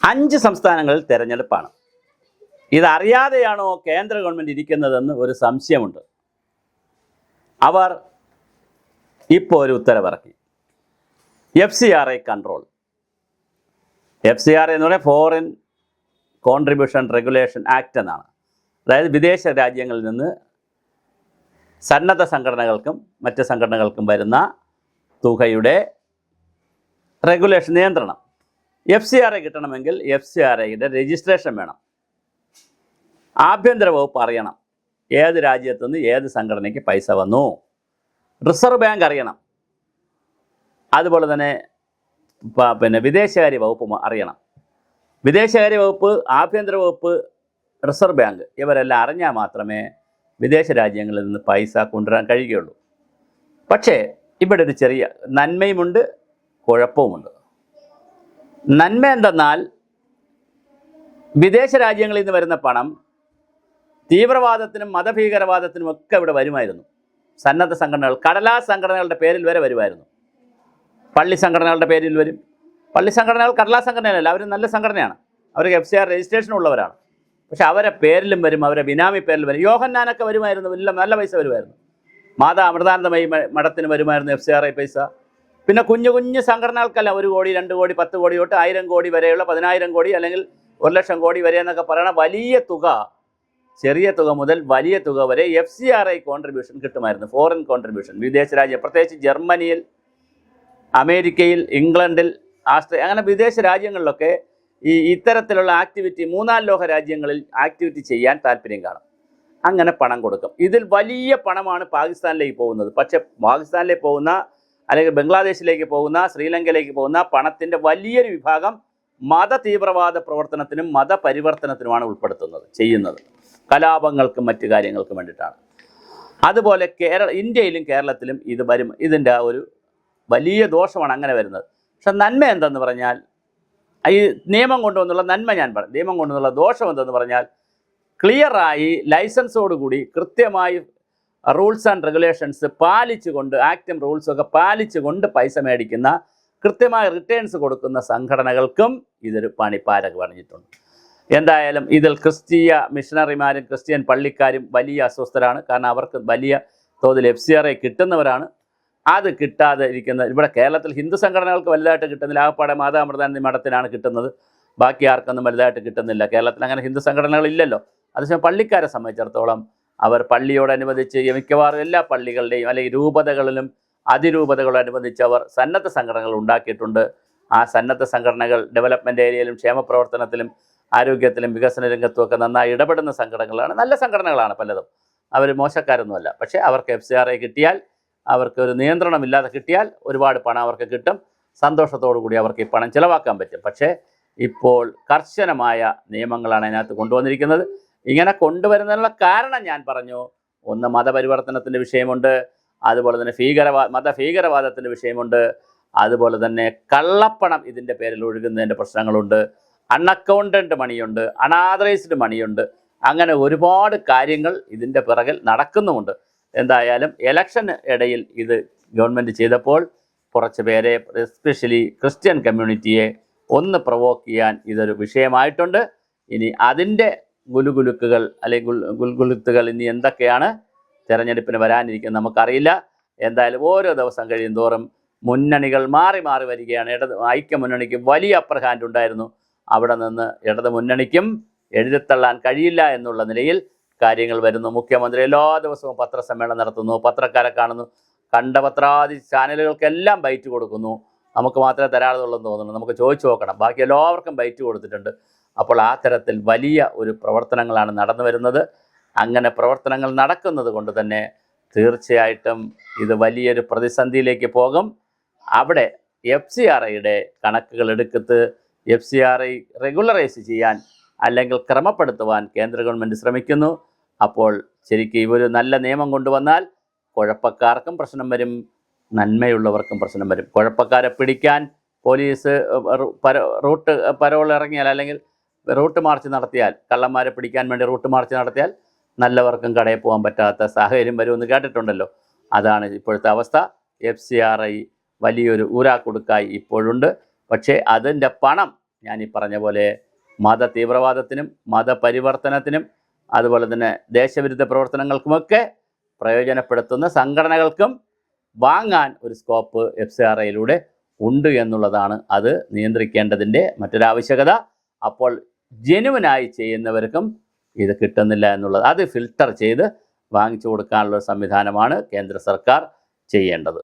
5 സംസ്ഥാനങ്ങളിൽ തെരഞ്ഞെടുപ്പാണ്. ഇതറിയാതെയാണോ കേന്ദ്ര ഗവൺമെൻറ് ഇരിക്കുന്നതെന്ന് ഒരു സംശയമുണ്ട്. അവർ ഇപ്പോൾ ഒരു ഉത്തരവിറക്കി. FCRA control. FCRA എന്ന് പറഞ്ഞാൽ ഫോറിൻ കോൺട്രിബ്യൂഷൻ റെഗുലേഷൻ ആക്ട് എന്നാണ്. അതായത് വിദേശ രാജ്യങ്ങളിൽ നിന്ന് സന്നദ്ധ സംഘടനകൾക്കും മറ്റ് സംഘടനകൾക്കും വരുന്ന തുകയുടെ റെഗുലേഷൻ നിയന്ത്രണം. FCRA കിട്ടണമെങ്കിൽ FCRAയുടെ രജിസ്ട്രേഷൻ വേണം. ആഭ്യന്തര വകുപ്പ് അറിയണം ഏത് രാജ്യത്തുനിന്ന് ഏത് സംഘടനയ്ക്ക് പൈസ വന്നു. റിസർവ് ബാങ്ക് അറിയണം. അതുപോലെ തന്നെ വിദേശകാര്യ വകുപ്പ് അറിയണം. വിദേശകാര്യ വകുപ്പ്, ആഭ്യന്തര വകുപ്പ്, റിസർവ് ബാങ്ക് ഇവരെല്ലാം അറിഞ്ഞാൽ മാത്രമേ വിദേശ രാജ്യങ്ങളിൽ നിന്ന് പൈസ കൊണ്ടുവരാൻ കഴിയുകയുള്ളൂ. പക്ഷേ ഇവിടെ ഒരു ചെറിയ നന്മയുമുണ്ട്, കുഴപ്പവുമുണ്ട്. നന്മ എന്തെന്നാൽ വിദേശ രാജ്യങ്ങളിൽ നിന്ന് വരുന്ന പണം തീവ്രവാദത്തിനും മതഭീകരവാദത്തിനും ഒക്കെ ഇവിടെ വരുമായിരുന്നു. സന്നദ്ധ സംഘടനകൾ, കടലാസ് സംഘടനകളുടെ പേരിൽ വരെ വരുമായിരുന്നു. പള്ളി സംഘടനകളുടെ പേരിൽ വരും. പള്ളി സംഘടനകൾ കടലാസ് സംഘടനയല്ല, അവർ നല്ല സംഘടനയാണ്, അവർക്ക് FCR രജിസ്ട്രേഷൻ ഉള്ളവരാണ്. പക്ഷെ അവരെ പേരിലും വരും, അവരെ ബിനാമി പേരിലും വരും. യോഹന്നാനൊക്കെ വരുമായിരുന്നു, നല്ല പൈസ വരുമായിരുന്നു. മാതാ അമൃതാനന്ദമയി മഠത്തിന് വരുമായിരുന്നു FCRA പൈസ. പിന്നെ കുഞ്ഞു കുഞ്ഞു സംഘടനകൾക്കല്ല 1 കോടി 2 കോടി 10 കോടി തൊട്ട് 1000 കോടി വരെയുള്ള 10,000 കോടി അല്ലെങ്കിൽ 1,00,000 കോടി വരെ എന്നൊക്കെ പറയുന്ന വലിയ തുക, ചെറിയ തുക മുതൽ വലിയ തുക വരെ FCRA കോൺട്രിബ്യൂഷൻ കിട്ടുമായിരുന്നു. Foreign contribution. വിദേശ രാജ്യം, പ്രത്യേകിച്ച് ജർമ്മനിയിൽ, അമേരിക്കയിൽ, ഇംഗ്ലണ്ടിൽ, ആസ്ട്രേലിയ, അങ്ങനെ വിദേശ രാജ്യങ്ങളിലൊക്കെ ഇത്തരത്തിലുള്ള ആക്ടിവിറ്റി, 3-4 ലോക രാജ്യങ്ങളിൽ ആക്ടിവിറ്റി ചെയ്യാൻ താല്പര്യം കാണും. അങ്ങനെ പണം കൊടുക്കും. ഇതിൽ വലിയ പണമാണ് പാകിസ്ഥാനിലേക്ക് പോകുന്നത്. പക്ഷേ പാകിസ്ഥാനിലേക്ക് പോകുന്ന അല്ലെങ്കിൽ ബംഗ്ലാദേശിലേക്ക് പോകുന്ന, ശ്രീലങ്കയിലേക്ക് പോകുന്ന പണത്തിൻ്റെ വലിയൊരു വിഭാഗം മത തീവ്രവാദ പ്രവർത്തനത്തിനും മതപരിവർത്തനത്തിനുമാണ് ചെയ്യുന്നത്. കലാപങ്ങൾക്കും മറ്റു കാര്യങ്ങൾക്കും വേണ്ടിയിട്ടാണ്. അതുപോലെ ഇന്ത്യയിലും കേരളത്തിലും ഇത് വരും. ഇതിൻ്റെ ഒരു വലിയ ദോഷമാണ് അങ്ങനെ വരുന്നത്. പക്ഷെ നന്മ എന്തെന്ന് പറഞ്ഞാൽ, ഈ നിയമം കൊണ്ടുവന്നുള്ള നന്മ ഞാൻ പറയും. നിയമം കൊണ്ടുവന്നുള്ള ദോഷം എന്തെന്ന് പറഞ്ഞാൽ, ക്ലിയറായി ലൈസൻസോടുകൂടി കൃത്യമായി റൂൾസ് ആൻഡ് റെഗുലേഷൻസ് പാലിച്ചുകൊണ്ട്, ആക്റ്റും റൂൾസൊക്കെ പാലിച്ചുകൊണ്ട് പൈസ മേടിക്കുന്ന, കൃത്യമായ റിട്ടേൺസ് കൊടുക്കുന്ന സംഘടനകൾക്കും ഇതൊരു പാരക പറഞ്ഞിട്ടുണ്ട്. എന്തായാലും ഇതിൽ ക്രിസ്തീയ മിഷണറിമാരും ക്രിസ്ത്യൻ പള്ളിക്കാരും വലിയ അസ്വസ്ഥരാണ്. കാരണം അവർക്ക് വലിയ തോതിൽ FCRA കിട്ടുന്നവരാണ്. അത് കിട്ടാതെ ഇരിക്കുന്ന ഇവിടെ കേരളത്തിൽ ഹിന്ദു സംഘടനകൾക്ക് വലുതായിട്ട് കിട്ടുന്നില്ല. ആകപ്പാടെ മാതാ അമൃതാനന്ദമയി മഠത്തിനാണ് കിട്ടുന്നത്. ബാക്കി ആർക്കൊന്നും വലുതായിട്ട് കിട്ടുന്നില്ല. കേരളത്തിൽ അങ്ങനെ ഹിന്ദു സംഘടനകളില്ലല്ലോ. അതേസമയം പള്ളിക്കാരെ സംബന്ധിച്ചിടത്തോളം അവർ പള്ളിയോടനുബന്ധിച്ച് മിക്കവാറും എല്ലാ പള്ളികളുടെയും അല്ലെങ്കിൽ രൂപതകളിലും അതിരൂപതകളോടനുബന്ധിച്ച് അവർ സന്നദ്ധ സംഘടനകൾ ഉണ്ടാക്കിയിട്ടുണ്ട്. ആ സന്നദ്ധ സംഘടനകൾ ഡെവലപ്മെൻറ്റ് ഏരിയയിലും ക്ഷേമപ്രവർത്തനത്തിലും ആരോഗ്യത്തിലും വികസന രംഗത്തുമൊക്കെ നന്നായി ഇടപെടുന്ന സംഘടനകളാണ്. നല്ല സംഘടനകളാണ് പലതും. അവർ മോശക്കാരൊന്നുമല്ല. പക്ഷേ അവർക്ക് FCRA കിട്ടിയാൽ, അവർക്ക് ഒരു നിയന്ത്രണമില്ലാതെ കിട്ടിയാൽ ഒരുപാട് പണം അവർക്ക് കിട്ടും. സന്തോഷത്തോടു കൂടി അവർക്ക് ഈ പണം ചിലവാക്കാൻ പറ്റും. പക്ഷേ ഇപ്പോൾ കർശനമായ നിയമങ്ങളാണ് അതിനകത്ത് കൊണ്ടുവന്നിരിക്കുന്നത്. ഇങ്ങനെ കൊണ്ടുവരുന്നതിനുള്ള കാരണം ഞാൻ പറഞ്ഞു. ഒന്ന്, മതപരിവർത്തനത്തിൻ്റെ വിഷയമുണ്ട്. അതുപോലെ തന്നെ മതഭീകരവാദത്തിൻ്റെ വിഷയമുണ്ട്. അതുപോലെ തന്നെ കള്ളപ്പണം ഇതിൻ്റെ പേരിൽ ഒഴുകുന്നതിൻ്റെ പ്രശ്നങ്ങളുണ്ട്. അൺഅക്കൗണ്ടഡ് മണിയുണ്ട്, അൺആതറൈസ്ഡ് മണിയുണ്ട്. അങ്ങനെ ഒരുപാട് കാര്യങ്ങൾ ഇതിൻ്റെ പിറകിൽ നടക്കുന്നുമുണ്ട്. എന്തായാലും ഇലക്ഷന് ഇടയിൽ ഇത് ഗവൺമെൻറ് ചെയ്തപ്പോൾ കുറച്ച് പേരെ, എസ്പെഷ്യലി ക്രിസ്ത്യൻ കമ്മ്യൂണിറ്റിയെ ഒന്ന് പ്രൊവോക്ക് ചെയ്യാൻ ഇതൊരു വിഷയമായിട്ടുണ്ട്. ഇനി അതിൻ്റെ ഗുലുഗുലുക്കുകൾ അല്ലെങ്കിൽ ഗുൽഗുലുത്തുകൾ ഇനി എന്തൊക്കെയാണ് തെരഞ്ഞെടുപ്പിന് വരാനിരിക്കുന്നത് നമുക്കറിയില്ല. എന്തായാലും ഓരോ ദിവസം കഴിയും തോറും മുന്നണികൾ മാറി മാറി വരികയാണ്. ഐക്യമുന്നണിക്ക് വലിയ അപ്പർ ഹാൻഡ് ഉണ്ടായിരുന്നു. അവിടെ നിന്ന് ഇടത് മുന്നണിക്കും എഴുതിത്തള്ളാൻ കഴിയില്ല എന്നുള്ള നിലയിൽ കാര്യങ്ങൾ വരുന്നു. മുഖ്യമന്ത്രി എല്ലാ ദിവസവും പത്രസമ്മേളനം നടത്തുന്നു, പത്രക്കാരെ കാണുന്നു, കണ്ട പത്രാദി ചാനലുകൾക്കെല്ലാം ബൈറ്റ് കൊടുക്കുന്നു. നമുക്ക് മാത്രമേ തരാതുള്ളൂ എന്ന് തോന്നുന്നു. നമുക്ക് ചോദിച്ചു നോക്കണം. ബാക്കി എല്ലാവർക്കും ബൈറ്റ് കൊടുത്തിട്ടുണ്ട്. അപ്പോൾ ആ തരത്തിൽ വലിയ ഒരു പ്രവർത്തനങ്ങളാണ് നടന്നു വരുന്നത്. അങ്ങനെ പ്രവർത്തനങ്ങൾ നടക്കുന്നത് കൊണ്ട് തന്നെ തീർച്ചയായിട്ടും ഇത് വലിയൊരു പ്രതിസന്ധിയിലേക്ക് പോകും. അവിടെ FCRAയുടെ കണക്കുകൾ എടുക്കത്ത് FCRA റെഗുലറൈസ് ചെയ്യാൻ അല്ലെങ്കിൽ ക്രമപ്പെടുത്തുവാൻ കേന്ദ്ര ഗവൺമെൻറ് ശ്രമിക്കുന്നു. അപ്പോൾ ശരിക്കും ഇവർ നല്ല നിയമം കൊണ്ടുവന്നാൽ കുഴപ്പക്കാർക്കും പ്രശ്നം വരും, നന്മയുള്ളവർക്കും പ്രശ്നം വരും. കുഴപ്പക്കാരെ പിടിക്കാൻ പോലീസ് റൂട്ട് പരോൾ ഇറങ്ങിയാൽ അല്ലെങ്കിൽ റൂട്ട് മാർച്ച് നടത്തിയാൽ, കള്ളന്മാരെ പിടിക്കാൻ വേണ്ടി റൂട്ട് മാർച്ച് നടത്തിയാൽ നല്ലവർക്കും കടയിൽ പോകാൻ പറ്റാത്ത സാഹചര്യം വരുമെന്ന് കേട്ടിട്ടുണ്ടല്ലോ. അതാണ് ഇപ്പോഴത്തെ അവസ്ഥ. FCRA വലിയൊരു ഊരാക്കുടുക്കായി ഇപ്പോഴുണ്ട്. പക്ഷേ അതിൻ്റെ പണം ഞാൻ ഈ പറഞ്ഞ പോലെ മത തീവ്രവാദത്തിനും മതപരിവർത്തനത്തിനും അതുപോലെ തന്നെ ദേശവിരുദ്ധ പ്രവർത്തനങ്ങൾക്കുമൊക്കെ പ്രയോജനപ്പെടുത്തുന്ന സംഘടനകൾക്കും വാങ്ങാൻ ഒരു സ്കോപ്പ് FCRAയിലൂടെ ഉണ്ട് എന്നുള്ളതാണ് അത് നിയന്ത്രിക്കേണ്ടതിൻ്റെ മറ്റൊരാവശ്യകത. അപ്പോൾ ജെനുവിനായി ചെയ്യുന്നവർക്കും ഇത് കിട്ടുന്നില്ല എന്നുള്ളത് അത് ഫിൽട്ടർ ചെയ്ത് വാങ്ങിച്ചു കൊടുക്കാനുള്ള സംവിധാനമാണ് കേന്ദ്ര സർക്കാർ ചെയ്യേണ്ടത്.